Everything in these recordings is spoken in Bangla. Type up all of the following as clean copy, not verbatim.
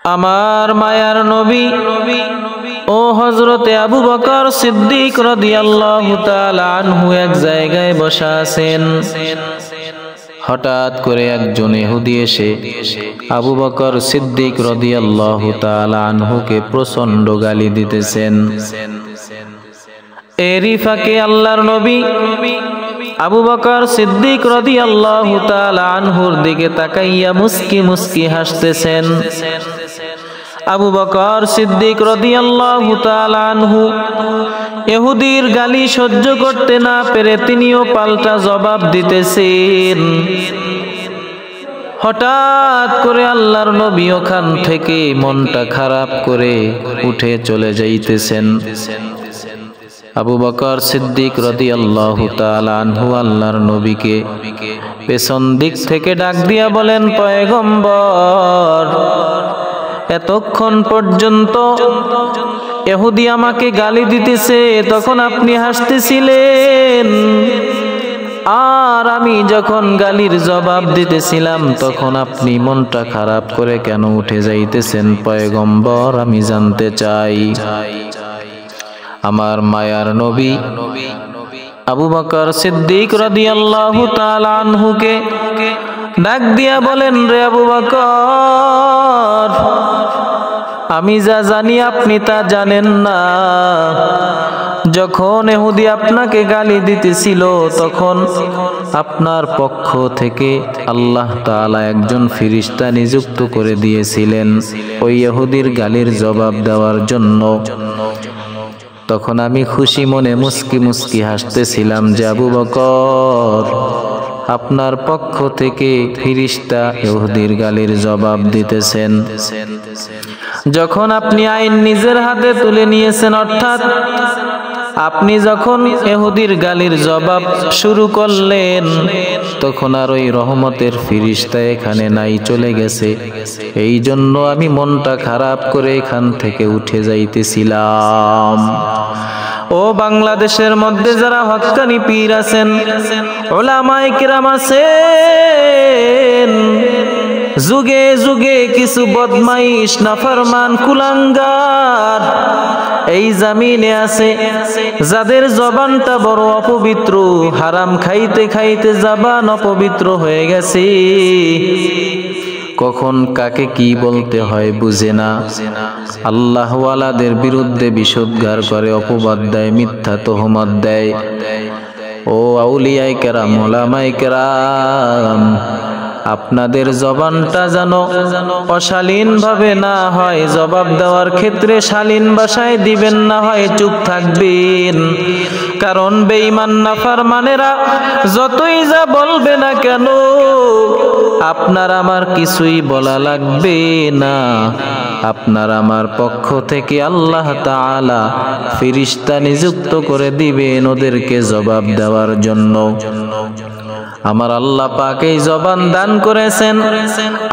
আমার মায়ার নবী ও হযরতে আবু বকর সিদ্দিক রাদিয়াল্লাহু তাআলা আনহু এক জায়গায় বসা আছেন। হঠাৎ করে একজন ইহুদি এসে আবু বকর সিদ্দিক রাদিয়াল্লাহু তাআলা আনহুকে প্রচন্ড গালি দিতেছেন। এরই ফাঁকে আল্লাহর নবী আবু বকর সিদ্দিক রাদিয়াল্লাহু তাআলা আনহুর দিকে তাকাইয়া মুস্কি মুস্কি হাসতেছেন। আবু বকর সিদ্দিক রাদিয়াল্লাহু তাআলা আনহু ইহুদির গালি সহ্য করতে না পেরে তিনিও পাল্টা জবাব দিতেছেন। হঠাৎ করে আল্লাহর নবী ওখান থেকে মনটা খারাপ করে উঠে চলে যাইতেছেন। আবু বকর সিদ্দিক রাদিয়াল্লাহু তাআলা আনহু আল্লাহর নবীকে পেছন দিক থেকে ডাক দিয়া বলেন, পয়গম্বর, এতক্ষণ পর্যন্ত ইহুদি আমাকে গালি দিতেছে, তখন আপনি হাসতেছিলেন, আর আমি যখন গালির জবাব দিতেছিলাম তখন আপনি মনটা খারাপ করে কেন উঠে যাইতেছেন? পয়গম্বর, আমি জানতে চাই। আমার মায়ার নবী আবু বকর সিদ্দিক রাদিয়াল্লাহু তাআলা আনহুকে ডাক দিয়া বলেন, রে আবু বকর, আমি যা জানি আপনি তা জানেন না। যখন ইহুদি আপনাকে গালি দিতেছিল তখন আপনার পক্ষ থেকে আল্লাহ তাআলা একজন ফেরেশতা নিযুক্ত করে দিয়েছিলেন ওই ইহুদির গালির জবাব দেওয়ার জন্য। তখন আমি খুশি মনে মুস্কি মুস্কি হাসতেছিলাম যে আবু বকর, আপনার পক্ষ থেকে ফেরেশতা ইহুদির গালির জবাব দিতেছেন। যখন আপনি আইন নিজের হাতে তুলে নিয়েছেন, অর্থাৎ আপনি যখন ইহুদির গালির জবাব শুরু করলেন, তখন আর ওই রহমতের ফেরেশতা এখানে নাই, চলে গেছে। এই জন্য আমি মনটা খারাপ করে এখান থেকে উঠে যাইতেছিলাম। ও বাংলাদেশের মধ্যে যারা হক্কানি পীর আছেন, উলামায়ে কিরাম আছেন, যুগে যুগে কিছু বদমাইশ নাফরমান কুলাঙ্গার এই জমিনে আছে, যাদের জবানটা বড় অপবিত্র, হারাম খাইতে খাইতে জবান অপবিত্র হয়ে গেছে। কখন কাকে কি বলতে হয় বুঝে না। আল্লাহ ওয়ালাদের বিরুদ্ধে বিষোদ্গার করে, অপবাদ দেয়, মিথ্যা তোহমত দেয়। ও আউলিয়ায়ে কেরাম, উলামায়ে কেরাম, আপনাদের জবানটা যেন অশালীন ভাবে না হয়, জবাব দেওয়ার ক্ষেত্রে শালীন ভাষায় দিবেন না, হয় চুপ থাকবেন। কারণ বেঈমান নাফরমানেরা যতই যা বলবে না কেন, আপনার আমার কিছুই বলা লাগবে না। আপনার আমার পক্ষ থেকে আল্লাহ তাআলা ফেরেশতা নিযুক্ত করে দিবেন ওদেরকে জবাব দেওয়ার জন্য। আমার আল্লাহ পাক এই জবান দান করেছেন।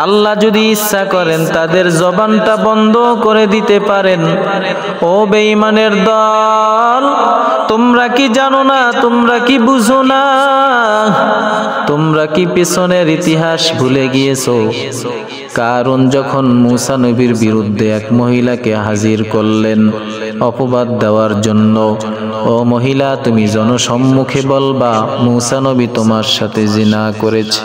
আল্লাহ যদি ইচ্ছা করেন তাদের জবানটা বন্ধ করে দিতে পারেন। ও বেঈমানের দল, তোমরা কি জানো না? তোমরা কি বুঝো না? তোমরা কি পেছনের ইতিহাস ভুলে গিয়েছো? কারণ যখন মূসা নবীর বিরুদ্ধে এক মহিলাকে হাজির করলেন অপবাদ দেওয়ার জন্য, ও মহিলা, তুমি জনসম্মুখে বলবা মূসা নবী তোমার সাথে জিনা করেছে।